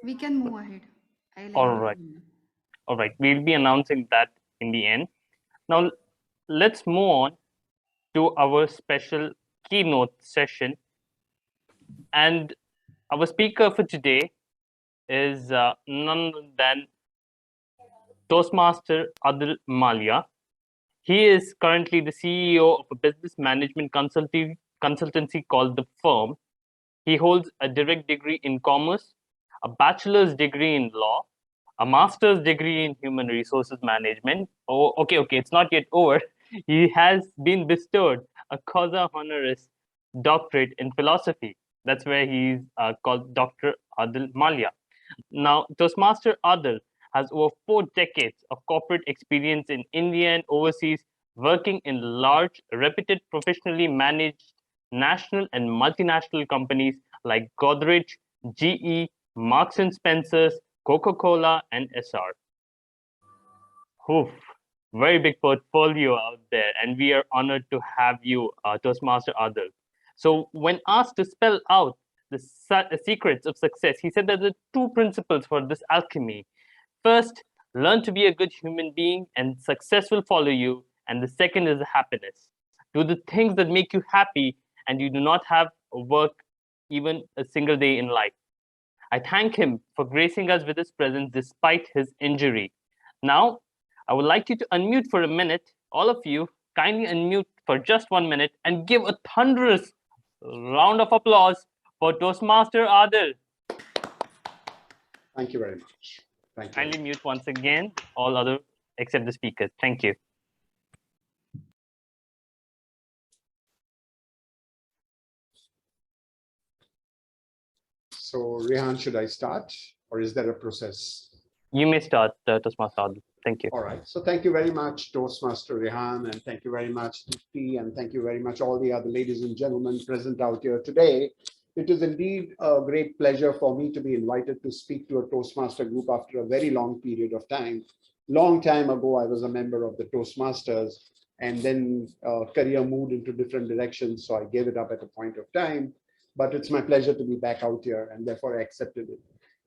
We can move ahead. I'll All announce right. you. All right. We'll be announcing that in the end. Now, let's move on to our special keynote session. And our speaker for today is none other than Toastmaster Adil Malia. He is currently the CEO of a business management consultancy called The Firm. He holds a direct degree in commerce, a bachelor's degree in law, a master's degree in human resources management. Oh, okay, it's not yet over. He has been bestowed a causa honoris doctorate in philosophy. That's where he's called Dr. Adil Malia. Now, Toastmaster Adil has over 4 decades of corporate experience in India and overseas, working in large, reputed, professionally managed national and multinational companies like Godrej, GE, Marks and Spencers, Coca-Cola, and SR. Oof, very big portfolio out there, and we are honored to have you, Toastmaster Adil. So, when asked to spell out the secrets of success, he said that there are two principles for this alchemy. First, learn to be a good human being, and success will follow you. And the second is happiness. Do the things that make you happy, and you do not have work even a single day in life. I thank him for gracing us with his presence despite his injury. Now, I would like you to unmute for a minute. All of you, kindly unmute for just 1 minute and give a thunderous round of applause for Toastmaster Adil. Thank you very much. Thank you. Kindly mute once again, all other except the speakers. Thank you. So, Rehan, should I start or is there a process? You may start, Toastmaster Adil. Thank you. All right. So thank you very much, Toastmaster Rehan, and thank you very much, Dipti, and thank you very much, all the other ladies and gentlemen present out here today. It is indeed a great pleasure for me to be invited to speak to a Toastmaster group after a very long period of time. Long time ago, I was a member of the Toastmasters, and then career moved into different directions, so I gave it up at a point of time. But it's my pleasure to be back out here, and therefore I accepted it.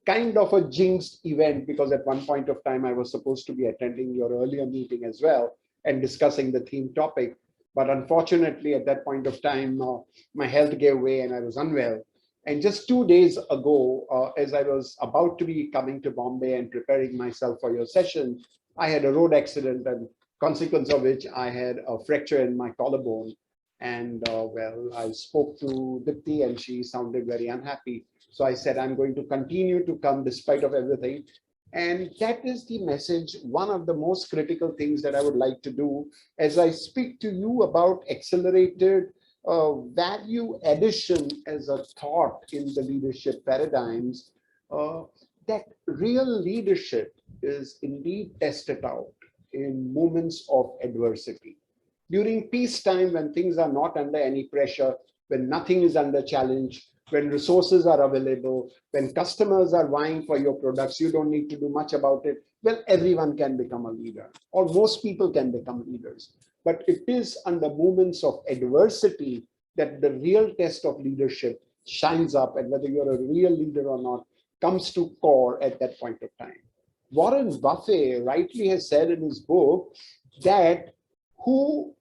Kind of a jinxed event, because at one point of time I was supposed to be attending your earlier meeting as well and discussing the theme topic. But unfortunately, at that point of time, my health gave way and I was unwell. And just 2 days ago, as I was about to be coming to Bombay and preparing myself for your session, I had a road accident, and consequence of which I had a fracture in my collarbone. And well, I spoke to Dipti and she sounded very unhappy. So I said, I'm going to continue to come despite of everything. And that is the message, one of the most critical things that I would like to do as I speak to you about accelerated value addition as a thought in the leadership paradigms, uh, that real leadership is indeed tested out in moments of adversity. During peacetime, when things are not under any pressure, when nothing is under challenge, when resources are available, when customers are vying for your products, you don't need to do much about it. Well, everyone can become a leader, or most people can become leaders. But it is under moments of adversity that the real test of leadership shines up, and whether you're a real leader or not comes to core at that point of time. Warren Buffett rightly has said in his book that who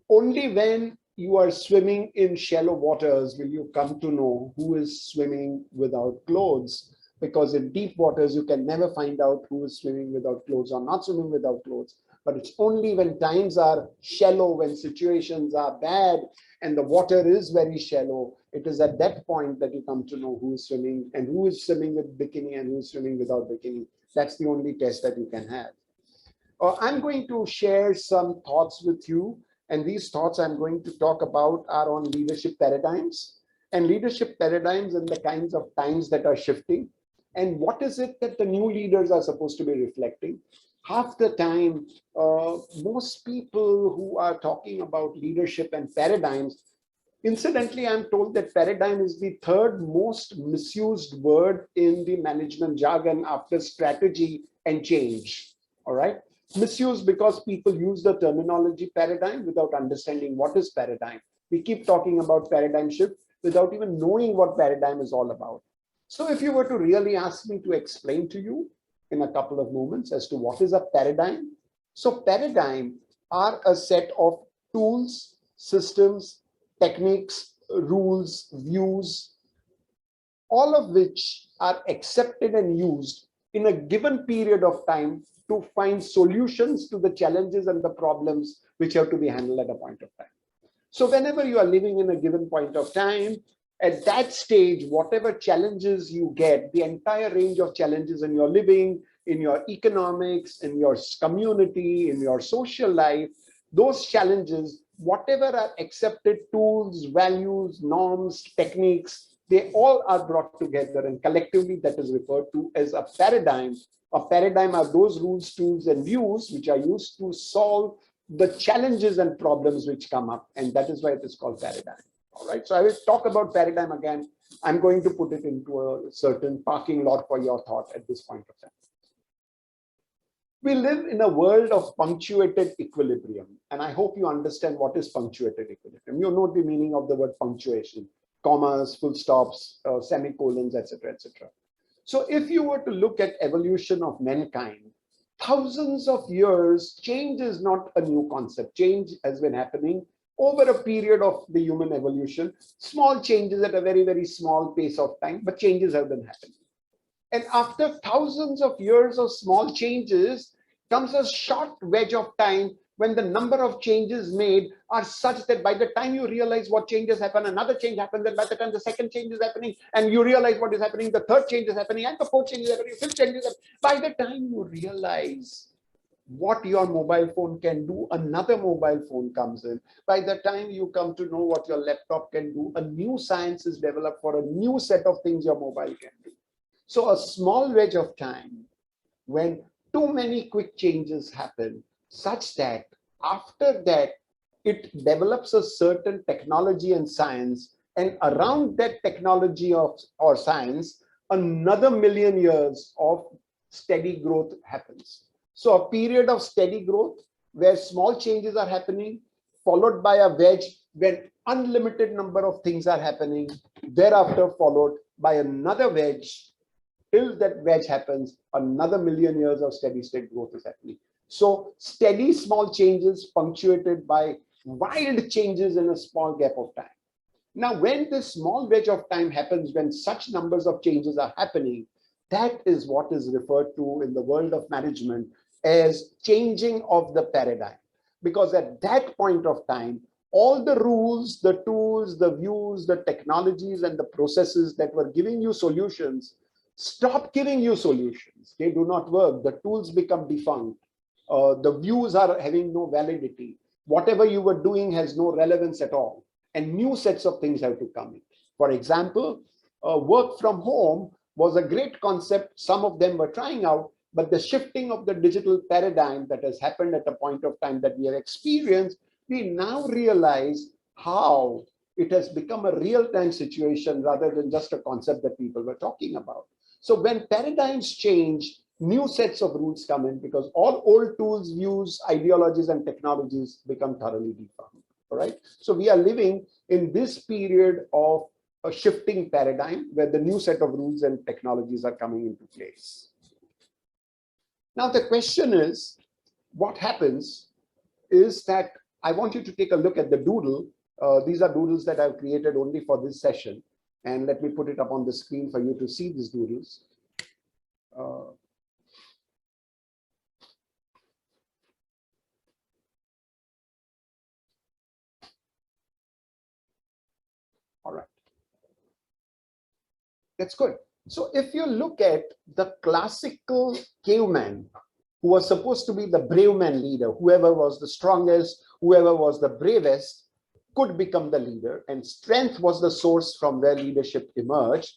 only when you are swimming in shallow waters will you come to know who is swimming without clothes. Because in deep waters, you can never find out who is swimming without clothes or not swimming without clothes. But it's only when times are shallow, when situations are bad, and the water is very shallow, it is at that point that you come to know who is swimming and who is swimming with bikini and who is swimming without bikini. That's the only test that you can have. I'm going to share some thoughts with you. And these thoughts I'm going to talk about are on leadership paradigms and leadership paradigms and the kinds of times that are shifting. And what is it that the new leaders are supposed to be reflecting? Half the time, most people who are talking about leadership and paradigms, incidentally, I'm told that paradigm is the third most misused word in the management jargon after strategy and change. All right. Misused because people use the terminology paradigm without understanding what is paradigm. We keep talking about paradigm shift without even knowing what paradigm is all about. So if you were to really ask me to explain to you in a couple of moments as to what is a paradigm. So paradigm are a set of tools, systems, techniques, rules, views, all of which are accepted and used in a given period of time to find solutions to the challenges and the problems which have to be handled at a point of time. So whenever you are living in a given point of time, at that stage, whatever challenges you get, the entire range of challenges in your living, in your economics, in your community, in your social life, those challenges, whatever are accepted tools, values, norms, techniques, they all are brought together, and collectively that is referred to as a paradigm. A paradigm are those rules, tools, and views which are used to solve the challenges and problems which come up, and that is why it is called paradigm. All right, so I will talk about paradigm again. I'm going to put it into a certain parking lot for your thought at this point of time. We live in a world of punctuated equilibrium, and I hope you understand what is punctuated equilibrium. You know the meaning of the word punctuation: commas, full stops, semicolons, etc., etc. So if you were to look at evolution of mankind, thousands of years, change is not a new concept. Change has been happening over a period of the human evolution. Small changes at a very, very small pace of time, but changes have been happening. And after thousands of years of small changes comes a short wedge of time when the number of changes made are such that by the time you realize what changes happen, another change happens, and by the time the second change is happening and you realize what is happening, the third change is happening, and the fourth change is happening, fifth change is happening. By the time you realize what your mobile phone can do, another mobile phone comes in. By the time you come to know what your laptop can do, a new science is developed for a new set of things your mobile can do. So a small wedge of time when too many quick changes happen, such that after that it develops a certain technology and science, and around that technology or science, another million years of steady growth happens. So a period of steady growth where small changes are happening, followed by a wedge when unlimited number of things are happening, thereafter followed by another wedge. Till that wedge happens, another million years of steady state growth is happening. So steady small changes punctuated by wild changes in a small gap of time. Now, when this small wedge of time happens, when such numbers of changes are happening, that is what is referred to in the world of management as changing of the paradigm. Because at that point of time, all the rules, the tools, the views, the technologies, and the processes that were giving you solutions stop giving you solutions. They do not work. The tools become defunct. The views are having no validity. Whatever you were doing has no relevance at all. And new sets of things have to come in. For example, work from home was a great concept. Some of them were trying out, but the shifting of the digital paradigm that has happened at a point of time that we have experienced, we now realize how it has become a real-time situation rather than just a concept that people were talking about. So when paradigms change, new sets of rules come in because all old tools, views, ideologies, and technologies become thoroughly defunct. All right. So we are living in this period of a shifting paradigm where the new set of rules and technologies are coming into place. Now, the question is, what happens is that I want you to take a look at the doodle. These are doodles that I've created only for this session. And let me put it up on the screen for you to see these doodles. All right. That's good. So if you look at the classical caveman, who was supposed to be the brave man leader, whoever was the strongest, whoever was the bravest, could become the leader, and strength was the source from where leadership emerged,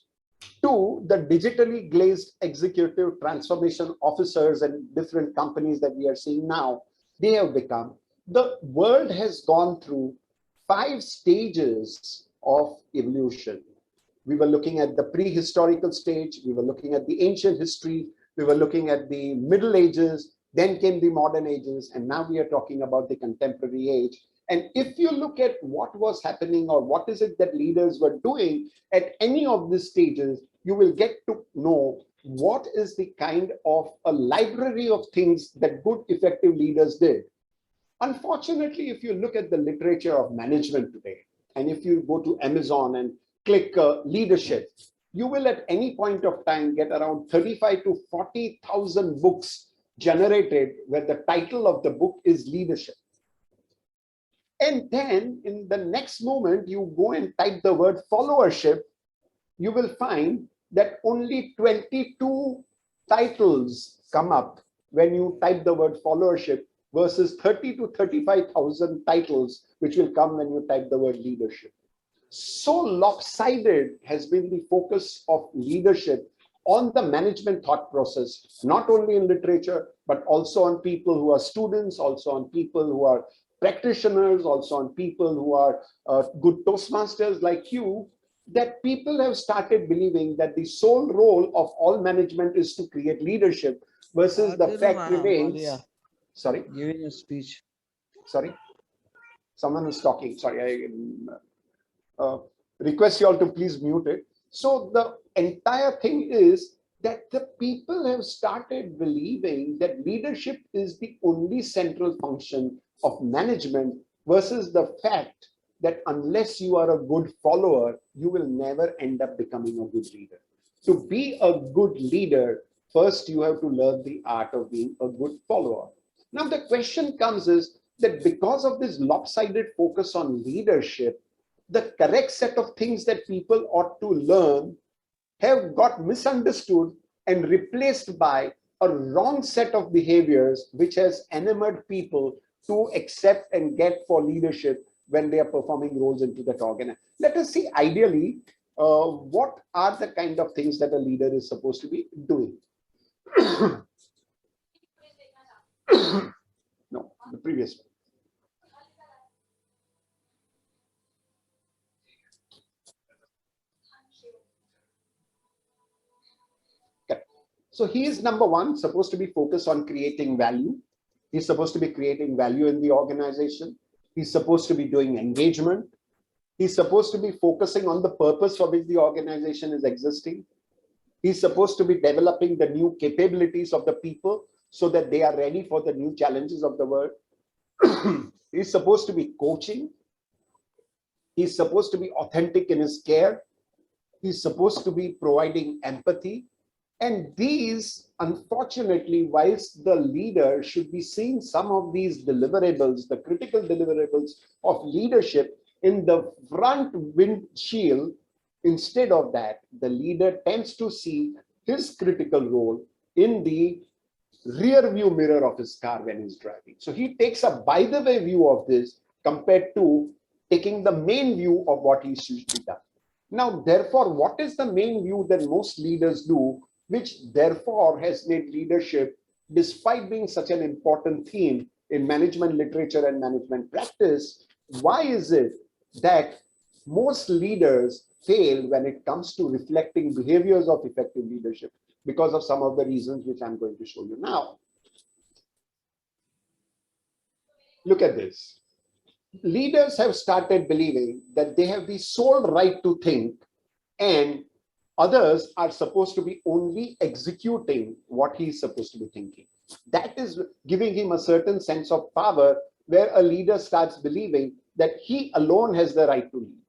to the digitally glazed executive transformation officers and different companies that we are seeing now. They have become, the world has gone through 5 stages of evolution. We were looking at the prehistorical stage, we were looking at the ancient history, we were looking at the Middle Ages, then came the modern ages, and now we are talking about the contemporary age. And if you look at what was happening or what is it that leaders were doing at any of these stages, you will get to know what is the kind of a library of things that good, effective leaders did. Unfortunately, if you look at the literature of management today, and if you go to Amazon and click leadership, you will at any point of time get around 35 to 40,000 books generated where the title of the book is leadership. And then in the next moment, you go and type the word followership, you will find that only 22 titles come up when you type the word followership versus 30 to 35,000 titles which will come when you type the word leadership. So lopsided has been the focus of leadership on the management thought process, not only in literature, but also on people who are students, also on people who are practitioners, also on people who are good Toastmasters like you, that people have started believing that the sole role of all management is to create leadership versus the fact remains. Malia, Sorry, giving a speech. sorry, someone is talking. Sorry, I request you all to please mute it. So the entire thing is that the people have started believing that leadership is the only central function of management versus the fact that unless you are a good follower, you will never end up becoming a good leader. To be a good leader, first you have to learn the art of being a good follower. Now the question comes is that because of this lopsided focus on leadership, the correct set of things that people ought to learn have got misunderstood and replaced by a wrong set of behaviors which has enamored people to accept and get for leadership when they are performing roles into that organization. Let us see ideally what are the kind of things that a leader is supposed to be doing. No, the previous one. Okay. So he is number one, supposed to be focused on creating value. He's supposed to be creating value in the organization. He's supposed to be doing engagement. He's supposed to be focusing on the purpose for which the organization is existing. He's supposed to be developing the new capabilities of the people so that they are ready for the new challenges of the world. He's supposed to be coaching. He's supposed to be authentic in his care. He's supposed to be providing empathy. And these, unfortunately, whilst the leader should be seeing some of these deliverables, the critical deliverables of leadership in the front windshield, instead of that, the leader tends to see his critical role in the rear view mirror of his car when he's driving. So he takes a by the way view of this compared to taking the main view of what he should be done. Now, therefore, what is the main view that most leaders do, which therefore has made leadership, despite being such an important theme in management literature and management practice, why is it that most leaders fail when it comes to reflecting behaviors of effective leadership? Because of some of the reasons which I'm going to show you now. Look at this. Leaders have started believing that they have the sole right to think, and others are supposed to be only executing what he is supposed to be thinking. That is giving him a certain sense of power, where a leader starts believing that he alone has the right to lead.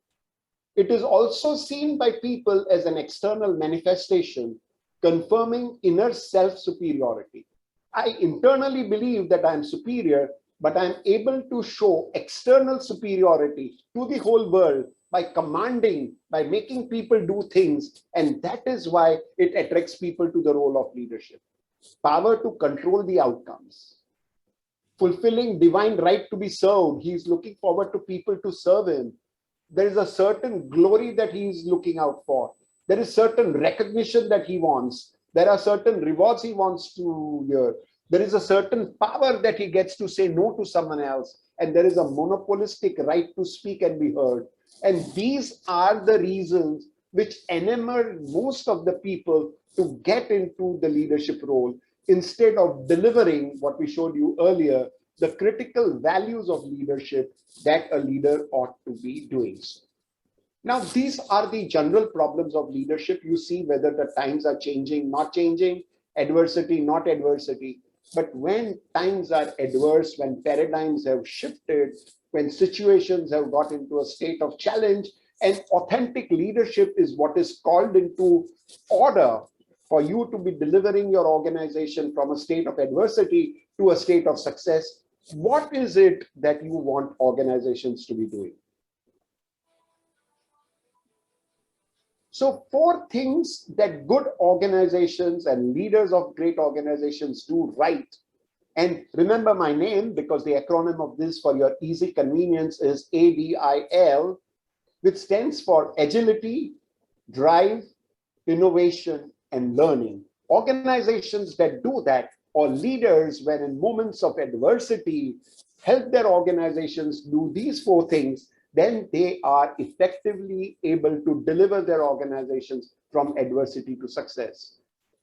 It is also seen by people as an external manifestation, confirming inner self-superiority. I internally believe that I am superior, but I am able to show external superiority to the whole world by commanding, by making people do things, and that is why it attracts people to the role of leadership. Power to control the outcomes. Fulfilling divine right to be served. He is looking forward to people to serve him. There is a certain glory that he is looking out for. There is certain recognition that he wants. There are certain rewards he wants to hear. There is a certain power that he gets to say no to someone else. And there is a monopolistic right to speak and be heard. And these are the reasons which enamor most of the people to get into the leadership role, instead of delivering what we showed you earlier, the critical values of leadership that a leader ought to be doing. Now, these are the general problems of leadership. You see whether the times are changing, not changing, adversity, not adversity. But when times are adverse, when paradigms have shifted, when situations have got into a state of challenge, and authentic leadership is what is called into order for you to be delivering your organization from a state of adversity to a state of success. What is it that you want organizations to be doing? So 4 things that good organizations and leaders of great organizations do right. And remember my name, because the acronym of this for your easy convenience is ADIL, which stands for agility, drive, innovation, and learning. Organizations that do that, or leaders when in moments of adversity help their organizations do these 4 things, then they are effectively able to deliver their organizations from adversity to success.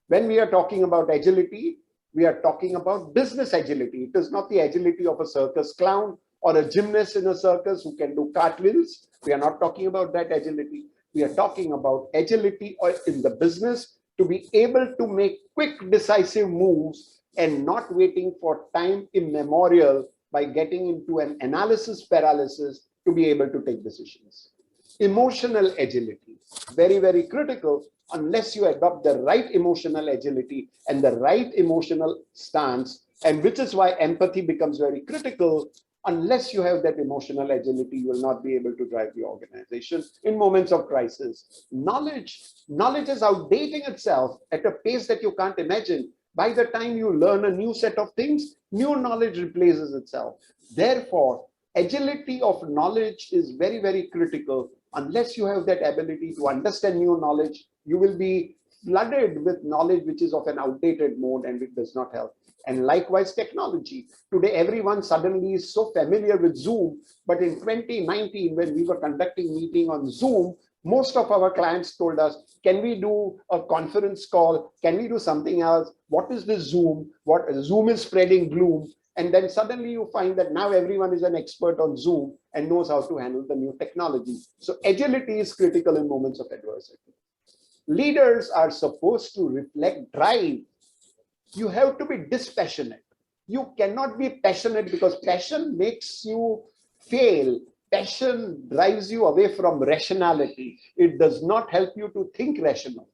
When we are talking about agility, we are talking about business agility. It is not the agility of a circus clown or a gymnast in a circus who can do cartwheels. We are not talking about that agility. We are talking about agility in the business to be able to make quick, decisive moves and not waiting for time immemorial by getting into an analysis paralysis to be able to take decisions. Emotional agility, very, very critical. Unless you adopt the right emotional agility and the right emotional stance, and which is why empathy becomes very critical. Unless you have that emotional agility, you will not be able to drive the organization in moments of crisis. Knowledge is outdating itself at a pace that you can't imagine. By the time you learn a new set of things, new knowledge replaces itself. Therefore, agility of knowledge is very, very critical. Unless you have that ability to understand new knowledge, you will be flooded with knowledge which is of an outdated mode, and it does not help. And likewise, technology. Today, everyone suddenly is so familiar with Zoom, but in 2019, when we were conducting meeting on Zoom, most of our clients told us, can we do a conference call? Can we do something else? What is this Zoom? What Zoom is spreading gloom. And then suddenly you find that now everyone is an expert on Zoom and knows how to handle the new technology. So agility is critical in moments of adversity. Leaders are supposed to reflect drive. You have to be dispassionate. You cannot be passionate because passion makes you fail. Passion drives you away from rationality. It does not help you to think rational.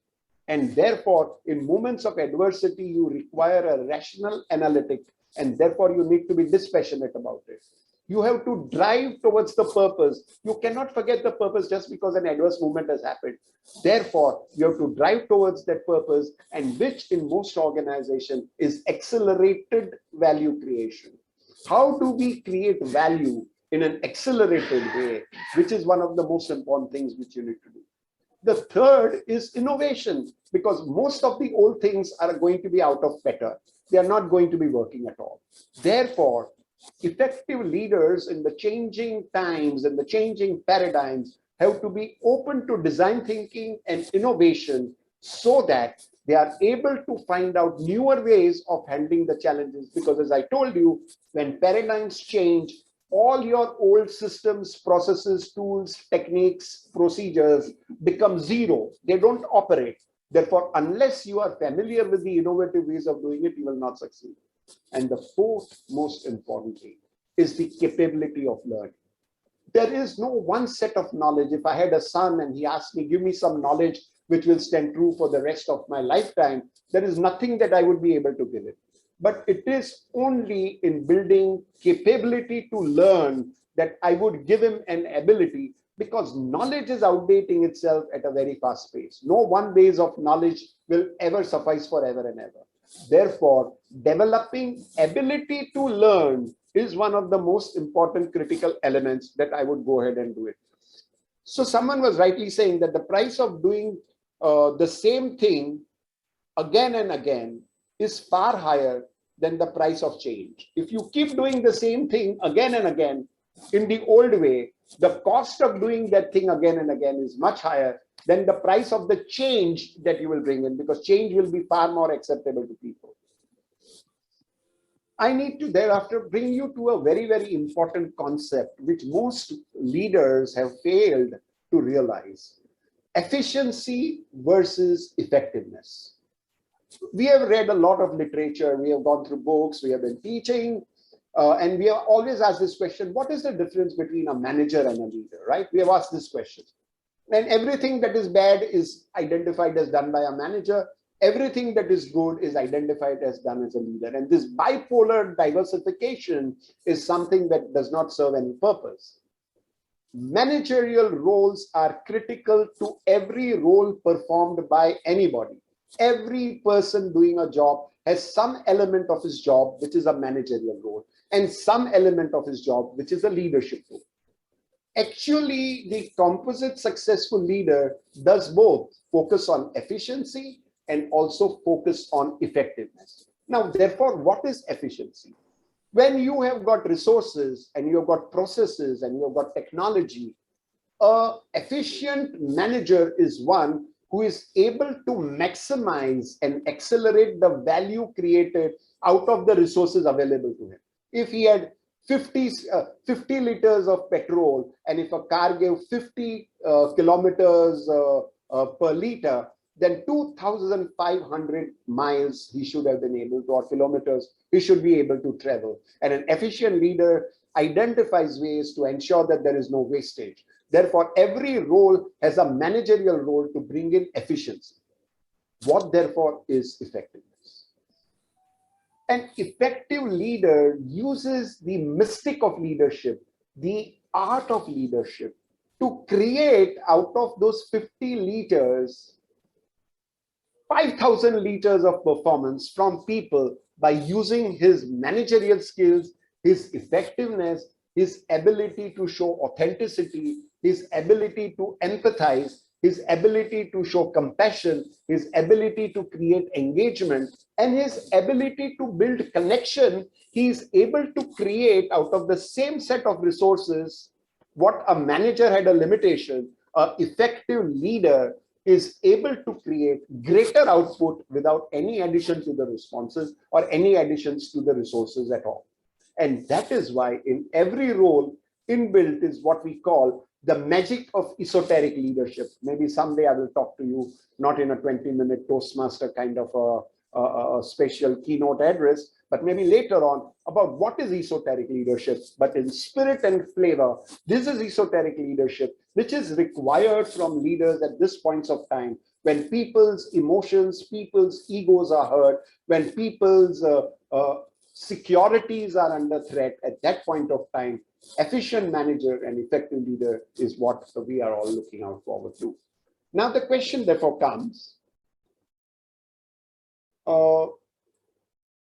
And therefore, in moments of adversity, you require a rational analytic, and therefore you need to be dispassionate about it. You have to drive towards the purpose. You cannot forget the purpose just because an adverse movement has happened. Therefore, you have to drive towards that purpose, and which in most organizations is accelerated value creation. How do we create value in an accelerated way, which is one of the most important things which you need to do. The third is innovation, because most of the old things are going to be out of better. They are not going to be working at all. Therefore, effective leaders in the changing times and the changing paradigms have to be open to design thinking and innovation so that they are able to find out newer ways of handling the challenges. Because as I told you, when paradigms change, all your old systems, processes, tools, techniques, procedures become zero. They don't operate. Therefore, unless you are familiar with the innovative ways of doing it, you will not succeed. And the fourth most important thing is the capability of learning. There is no one set of knowledge. If I had a son and he asked me, give me some knowledge which will stand true for the rest of my lifetime, there is nothing that I would be able to give it. But it is only in building capability to learn that I would give him an ability, because knowledge is outdating itself at a very fast pace. No one base of knowledge will ever suffice forever and ever. Therefore, developing ability to learn is one of the most important critical elements that I would go ahead and do it. So someone was rightly saying that the price of doing the same thing again and again is far higher than the price of change. If you keep doing the same thing again and again in the old way, the cost of doing that thing again and again is much higher than the price of the change that you will bring in, because change will be far more acceptable to people. I need to thereafter bring you to a very, very important concept which most leaders have failed to realize. Efficiency versus effectiveness. We have read a lot of literature, we have gone through books, we have been teaching, and we have always asked this question, what is the difference between a manager and a leader, right? We have asked this question. And everything that is bad is identified as done by a manager. Everything that is good is identified as done as a leader. And this bipolar diversification is something that does not serve any purpose. Managerial roles are critical to every role performed by anybody. Every person doing a job has some element of his job, which is a managerial role, and some element of his job, which is a leadership role. Actually, the composite successful leader does both focus on efficiency and also focus on effectiveness. Now, therefore, what is efficiency? When you have got resources and you've got processes and you've got technology, an efficient manager is one who is able to maximize and accelerate the value created out of the resources available to him. If he had 50 liters of petrol, and if a car gave 50 kilometers per liter, then 2,500 miles he should have been able to, or kilometers he should be able to travel. And an efficient leader identifies ways to ensure that there is no wastage. Therefore, every role has a managerial role to bring in efficiency. What, therefore, is effectiveness? An effective leader uses the mystic of leadership, the art of leadership, to create out of those 50 liters, 5,000 liters of performance from people by using his managerial skills, his effectiveness, his ability to show authenticity, his ability to empathize, his ability to show compassion, his ability to create engagement, and his ability to build connection. He is able to create out of the same set of resources what a manager had a limitation. An effective leader is able to create greater output without any addition to the responses or any additions to the resources at all. And that is why in every role inbuilt is what we call the magic of esoteric leadership. Maybe someday I will talk to you, not in a 20-minute Toastmaster kind of a special keynote address, but maybe later on about what is esoteric leadership. But in spirit and flavor, this is esoteric leadership, which is required from leaders at this point of time, when people's emotions, people's egos are hurt, when people's securities are under threat. At that point of time, efficient manager and effective leader is what we are all looking out forward to. Now, the question therefore comes,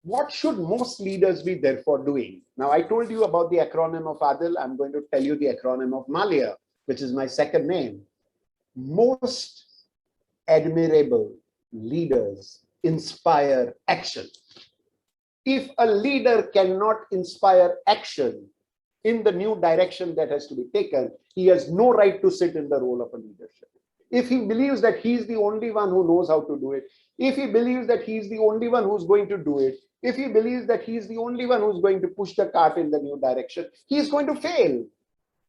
what should most leaders be therefore doing? Now, I told you about the acronym of Adil. I'm going to tell you the acronym of Malia, which is my second name. Most admirable leaders inspire action. If a leader cannot inspire action in the new direction that has to be taken, he has no right to sit in the role of a leadership. If he believes that he's the only one who knows how to do it, if he believes that he's the only one who's going to do it, if he believes that he's the only one who's going to push the cart in the new direction, he's going to fail.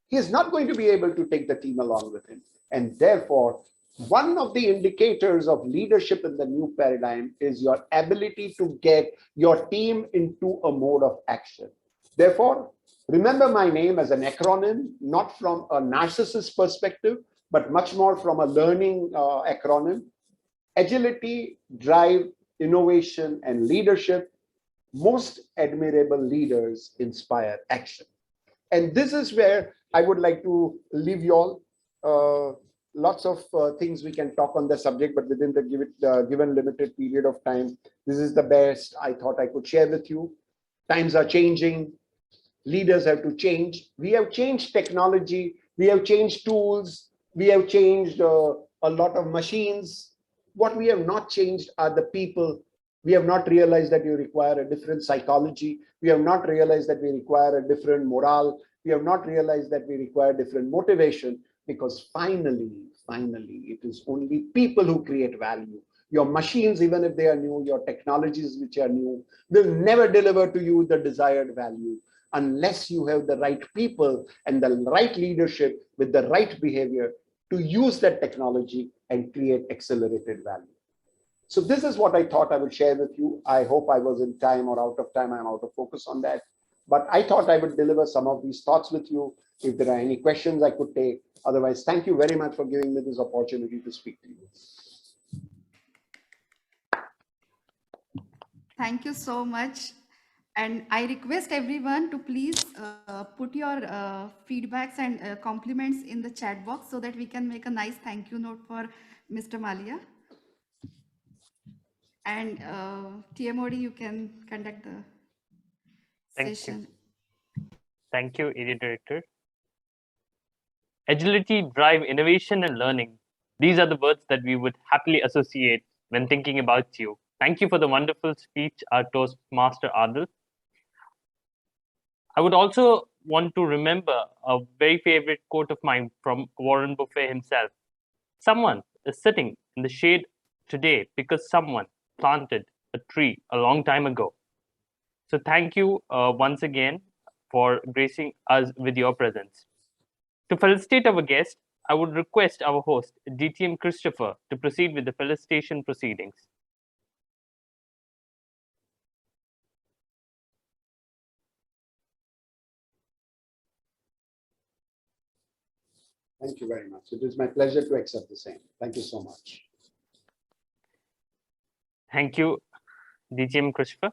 He's not going to be able to take the team along with him. And therefore, one of the indicators of leadership in the new paradigm is your ability to get your team into a mode of action. Therefore, remember my name as an acronym, not from a narcissist perspective, but much more from a learning acronym. Agility, drive, innovation, and leadership. Most admirable leaders inspire action. And this is where I would like to leave you all. Lots of things we can talk on the subject, but within the given limited period of time, this is the best I thought I could share with you. Times are changing. Leaders have to change. We have changed technology. We have changed tools. We have changed a lot of machines. What we have not changed are the people. We have not realized that you require a different psychology. We have not realized that we require a different morale. We have not realized that we require different motivation, because finally, it is only people who create value. Your machines, even if they are new, your technologies which are new, will never deliver to you the desired value unless you have the right people and the right leadership with the right behavior to use that technology and create accelerated value. So this is what I thought I would share with you. I hope I was in time or out of time. I'm out of focus on that. But I thought I would deliver some of these thoughts with you. If there are any questions I could take. Otherwise, thank you very much for giving me this opportunity to speak to you. Thank you so much. And I request everyone to please put your feedbacks and compliments in the chat box so that we can make a nice thank you note for Mr. Malia. And TMOD, you can conduct the session. Thank you, Area Director. Agility, drive, innovation, and learning. These are the words that we would happily associate when thinking about you. Thank you for the wonderful speech, our Toastmaster Adil. I would also want to remember a very favorite quote of mine from Warren Buffett himself. Someone is sitting in the shade today because someone planted a tree a long time ago. So thank you once again for gracing us with your presence. To felicitate our guest, I would request our host, DTM Christopher, to proceed with the felicitation proceedings. Thank you very much. It is my pleasure to accept the same. Thank you so much. Thank you, DTM Christopher.